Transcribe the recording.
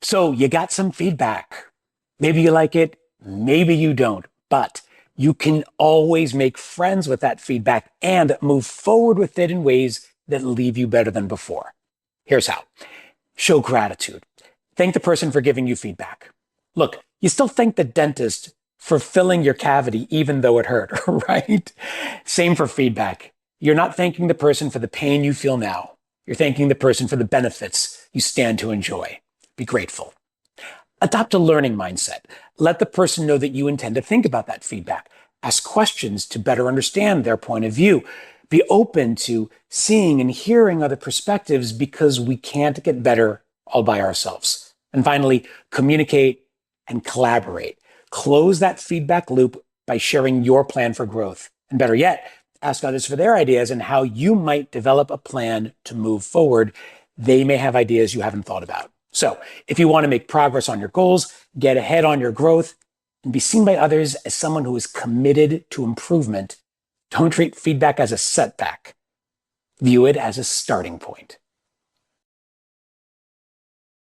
So you got some feedback. Maybe you like it, maybe you don't, but you can always make friends with that feedback and move forward with it in ways that leave you better than before. Here's how. Show gratitude. Thank the person for giving you feedback. Look, you still thank the dentist for filling your cavity even though it hurt, right? Same for feedback. You're not thanking the person for the pain you feel now. You're thanking the person for the benefits you stand to enjoy. Be grateful. Adopt a learning mindset. Let the person know that you intend to think about that feedback. Ask questions to better understand their point of view. Be open to seeing and hearing other perspectives because we can't get better all by ourselves. And finally, communicate and collaborate. Close that feedback loop by sharing your plan for growth. And better yet, ask others for their ideas and how you might develop a plan to move forward. They may have ideas you haven't thought about. So if you want to make progress on your goals, get ahead on your growth, and be seen by others as someone who is committed to improvement, don't treat feedback as a setback. View it as a starting point.